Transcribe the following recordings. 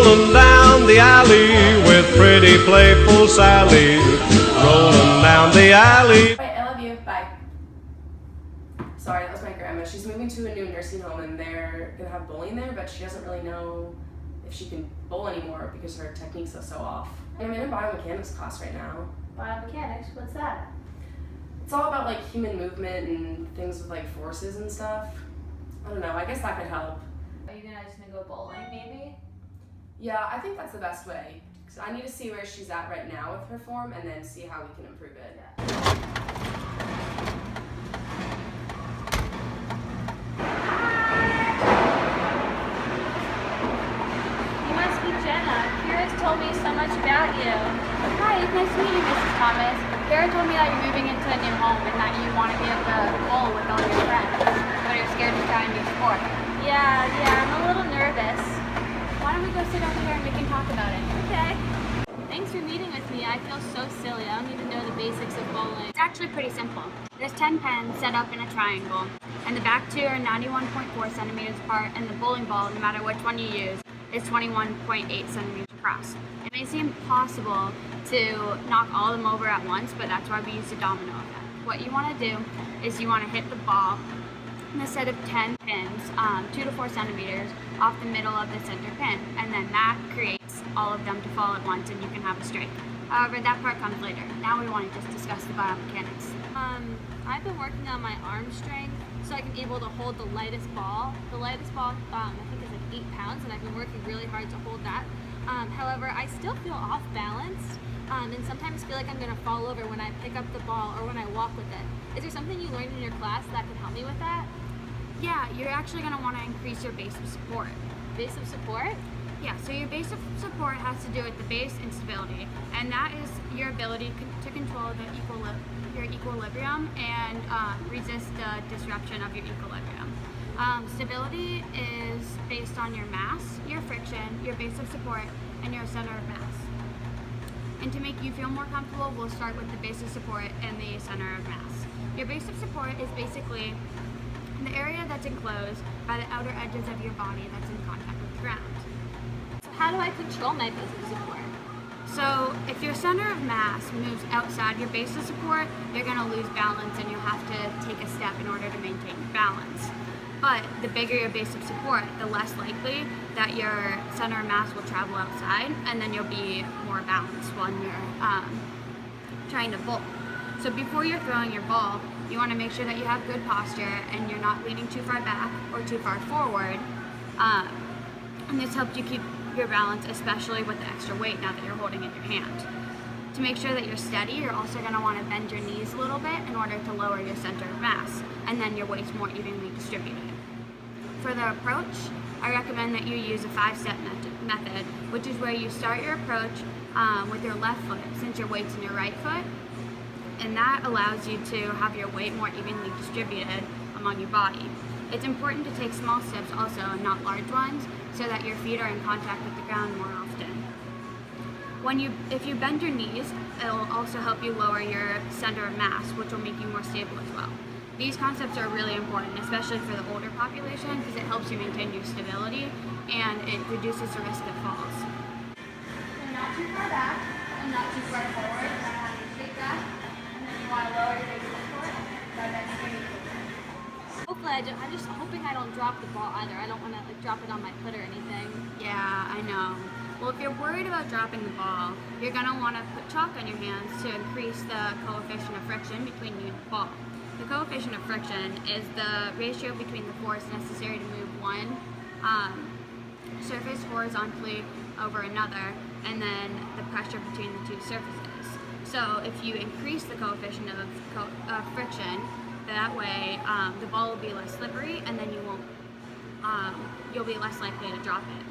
rolling down the alley with pretty playful Sally, rolling down the alley. Right, I love you. Bye. Sorry, that was my grandma. She's moving to a new nursing home and they're gonna have bowling there, but she doesn't really know if she can bowl anymore because her techniques are so off. I'm in a biomechanics class right now. Biomechanics? What's that? It's all about like human movement and things with like forces and stuff. I don't know, I guess that could help. Are you just gonna go bowling maybe? Yeah, I think that's the best way. Because I need to see where she's at right now with her form and then see how we can improve it. You must be Jenna. Kira's told me so much about you. Hi, it's nice to meet you, Mrs. Thomas. Kira told me that you're moving into a new home and that you want to be able to bowl with all your friends, but you're scared to try a new sport. Yeah, I'm a little nervous. Why don't we go sit over here and we can talk about it? Okay. Thanks for meeting with me. I feel so silly. I don't even know the basics of bowling. It's actually pretty simple. There's 10 pins set up in a triangle, and the back two are 91.4 centimeters apart, and the bowling ball, no matter which one you use, is 21.8 centimeters across. It may seem possible to knock all of them over at once, but that's why we use the domino effect. What you want to do is you want to hit the ball in a set of 10 pins, 2 to 4 centimeters off the middle of the center pin, and then that creates all of them to fall at once and you can have a strike. However, that part comes later. Now we want to just discuss the biomechanics. I've been working on my arm strength so I can be able to hold the lightest ball. The lightest ball, I think is like 8 pounds, and I've been working really hard to hold that. However, I still feel off balanced, and sometimes feel like I'm going to fall over when I pick up the ball or when I walk with it. Is there something you learned in your class that could help me with that? Yeah, you're actually going to want to increase your base of support. Base of support? Yeah, so your base of support has to do with the base and stability, and that is your ability to control your equilibrium and resist the disruption of your equilibrium. Stability is based on your mass, your friction, your base of support, and your center of mass. And to make you feel more comfortable, we'll start with the base of support and the center of mass. Your base of support is basically the area that's enclosed by the outer edges of your body that's in contact with the ground. So how do I control my base of support? So if your center of mass moves outside your base of support, you're going to lose balance and you'll have to take a step in order to maintain your balance. But the bigger your base of support, the less likely that your center of mass will travel outside, and then you'll be more balanced when you're trying to bowl. So before you're throwing your ball, you want to make sure that you have good posture and you're not leaning too far back or too far forward. And this helps you keep your balance, especially with the extra weight now that you're holding in your hand. To make sure that you're steady, you're also going to want to bend your knees a little bit in order to lower your center of mass, and then your weight's more evenly distributed. For the approach, I recommend that you use a 5-step method, which is where you start your approach with your left foot, since your weight's in your right foot, and that allows you to have your weight more evenly distributed among your body. It's important to take small steps also, and not large ones, so that your feet are in contact with the ground more often. If you bend your knees, it'll also help you lower your center of mass, which will make you more stable as well. These concepts are really important, especially for the older population, because it helps you maintain your stability and it reduces the risk of falls. So not too far back and not too far forward. You want to have your shake back, and then you want to lower your base of support by that straight. Hopefully, I'm just hoping I don't drop the ball either. I don't want to drop it on my foot or anything. Yeah, I know. Well, if you're worried about dropping the ball, you're going to want to put chalk on your hands to increase the coefficient of friction between you and the ball. The coefficient of friction is the ratio between the force necessary to move one surface horizontally over another, and then the pressure between the two surfaces. So if you increase the coefficient of friction, that way the ball will be less slippery, and then you'll be less likely to drop it.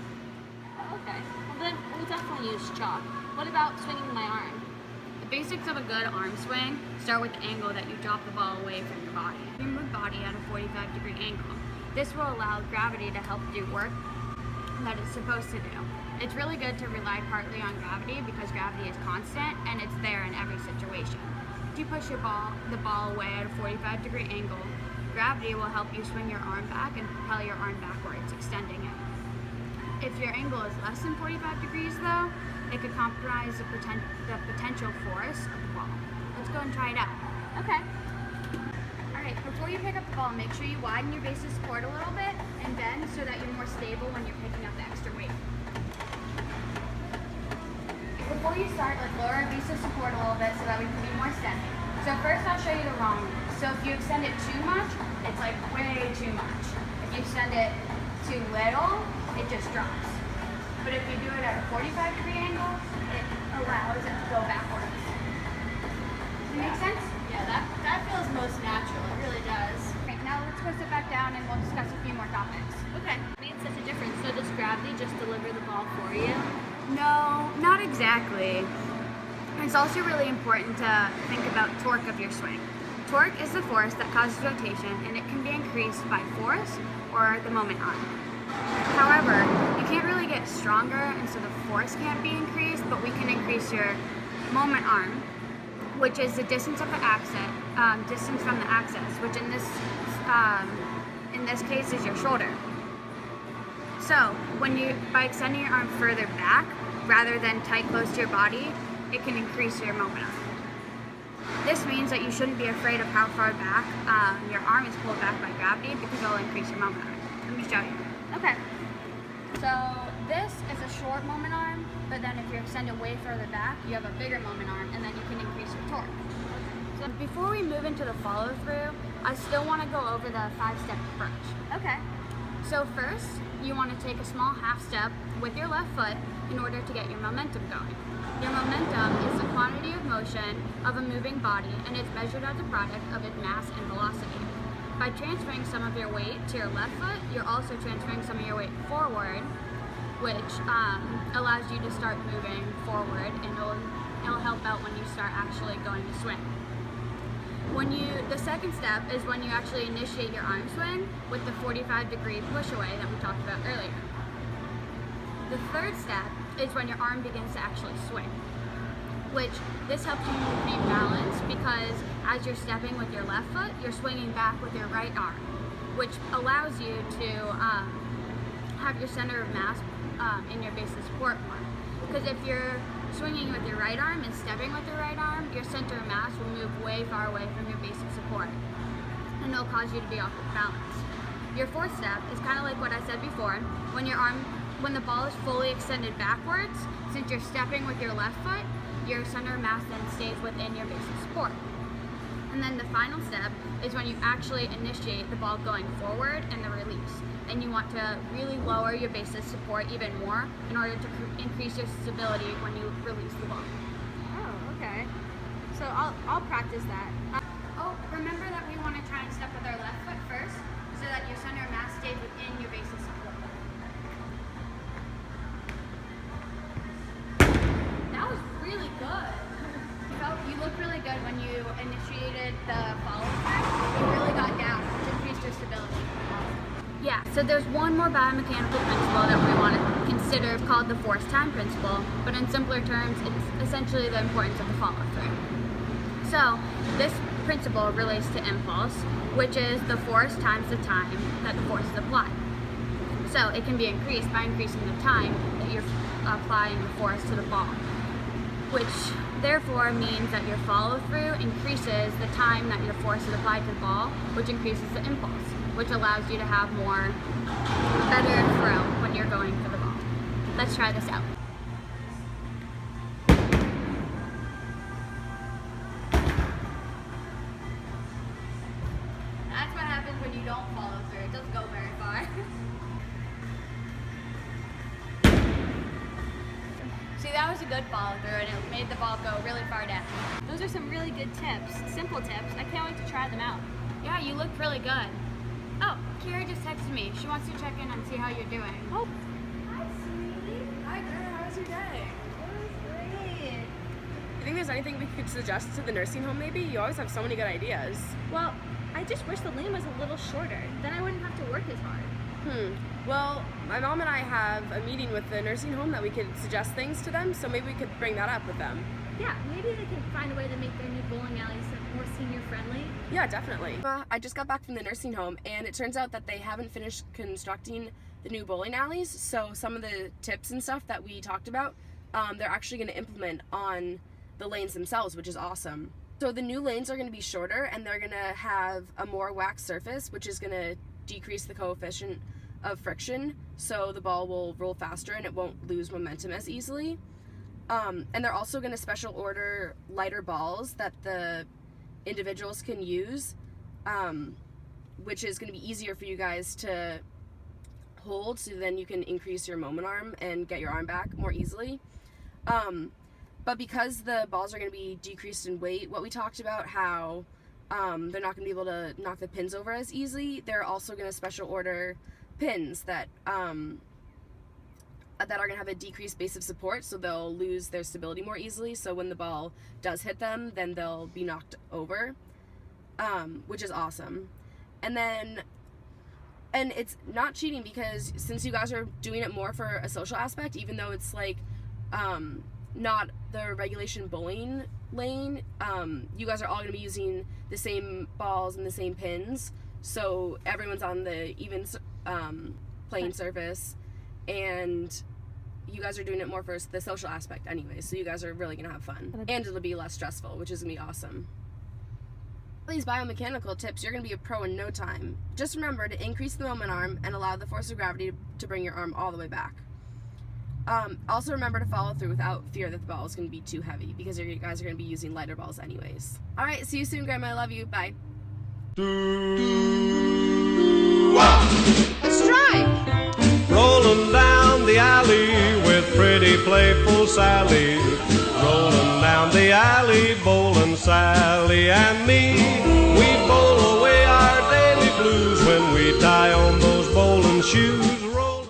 Okay, well then we'll definitely use chalk. What about swinging my arm? The basics of a good arm swing start with the angle that you drop the ball away from your body. You move body at a 45-degree angle. This will allow gravity to help do work that it's supposed to do. It's really good to rely partly on gravity because gravity is constant and it's there in every situation. If you push the ball away at a 45-degree angle, gravity will help you swing your arm back and propel your arm backwards, extending it. If your angle is less than 45 degrees though, it could compromise the potential force of the ball. Let's go and try it out. Okay. Alright, before you pick up the ball, make sure you widen your base of support a little bit and bend so that you're more stable when you're picking up the extra weight. Before you start, let's lower our base of support a little bit so that we can be more steady. So first I'll show you the wrong way. So if you extend it too much, it's like way too much. If you extend it too little, it just drops. But if you do it at a 45-degree angle, it allows it to go backwards. Does it make sense? Yeah, that feels most natural. It really does. Okay, now let's go sit back down and we'll discuss a few more topics. Okay. It made such a difference. So does gravity just deliver the ball for you? No, not exactly. It's also really important to think about torque of your swing. Torque is the force that causes rotation, and it can be increased by force or the moment arm. However, you can't really get stronger, and so the force can't be increased, but we can increase your moment arm, which is the distance of the distance from the axis, which in this case is your shoulder. So, by extending your arm further back, rather than tight close to your body, it can increase your moment arm. This means that you shouldn't be afraid of how far back your arm is pulled back by gravity because it'll increase your moment arm. Let me show you. Okay. So this is a short moment arm, but then if you extend it way further back, you have a bigger moment arm, and then you can increase your torque. So before we move into the follow through, I still want to go over the 5-step approach. Okay. So first, you want to take a small half step with your left foot in order to get your momentum going. Your momentum is the quantity of motion of a moving body, and it's measured as a product of its mass and velocity. By transferring some of your weight to your left foot, you're also transferring some of your weight forward, which allows you to start moving forward, and it'll help out when you start actually going to swing. The second step is when you actually initiate your arm swing with the 45-degree push away that we talked about earlier. The third step is when your arm begins to actually swing, which this helps you maintain balance because as you're stepping with your left foot, you're swinging back with your right arm, which allows you to have your center of mass in your base of support more. Because if you're swinging with your right arm and stepping with your right arm, your center of mass will move way far away from your base of support, and it'll cause you to be off of balance. Your fourth step is kind of like what I said before. When the ball is fully extended backwards, since you're stepping with your left foot, your center of mass then stays within your base of support. And then the final step is when you actually initiate the ball going forward and the release. And you want to really lower your base of support even more in order to increase your stability when you release the ball. Oh, okay. So I'll practice that. Remember that we want to try and step with our left foot first so that your center of mass stays within your base of support. That was really good. You looked really good when you initiated the follow through. You really got down, which increased your stability. Yeah, so there's one more biomechanical principle that we want to consider called the force time principle, but in simpler terms, it's essentially the importance of the follow through. So this principle relates to impulse, which is the force times the time that the force is applied. So it can be increased by increasing the time that you're applying the force to the ball, which therefore means that your follow through increases the time that your force is applied to the ball, which increases the impulse, which allows you to have better throw when you're going for the ball. Let's try this out. That's what happens when you don't follow through. It doesn't go very far. See, that was a good follow through, and it made the ball go really far down. Those are some really good tips, simple tips. I can't wait to try them out. Yeah, you looked really good. Oh, Kira just texted me. She wants to check in and see how you're doing. Oh. Hi, sweetie. Hi, girl. How was your day? It was great. You think there's anything we could suggest to the nursing home maybe? You always have so many good ideas. Well, I just wish the lane was a little shorter. Then I wouldn't have to work as hard. Well, my mom and I have a meeting with the nursing home that we could suggest things to them, so maybe we could bring that up with them. Yeah, maybe they can find a way to make their new bowling alleys more senior friendly. Yeah, definitely. I just got back from the nursing home, and it turns out that they haven't finished constructing the new bowling alleys. So some of the tips and stuff that we talked about, they're actually going to implement on the lanes themselves, which is awesome. So the new lanes are going to be shorter, and they're going to have a more waxed surface, which is going to decrease the coefficient of friction, so the ball will roll faster and it won't lose momentum as easily. And they're also going to special order lighter balls that the individuals can use, which is going to be easier for you guys to hold, so then you can increase your moment arm and get your arm back more easily. But because the balls are going to be decreased in weight, what we talked about, how they're not going to be able to knock the pins over as easily, they're also going to special order pins that are going to have a decreased base of support, so they'll lose their stability more easily. So when the ball does hit them, then they'll be knocked over, which is awesome. And it's not cheating, because since you guys are doing it more for a social aspect, even though it's like not the regulation bowling lane, you guys are all going to be using the same balls and the same pins, so everyone's on the even playing surface, and you guys are doing it more for the social aspect anyway, so you guys are really going to have fun, and it'll be less stressful, which is going to be awesome. These biomechanical tips, you're going to be a pro in no time. Just remember to increase the moment arm and allow the force of gravity to bring your arm all the way back. Also remember to follow through without fear that the ball is going to be too heavy, because you guys are going to be using lighter balls anyways. Alright, see you soon, Grandma. I love you. Bye. Let's try! Rolling down the alley with pretty playful Sally. Rolling down the alley, bowling Sally and me. We bowl away our daily blues when we tie on those bowling shoes.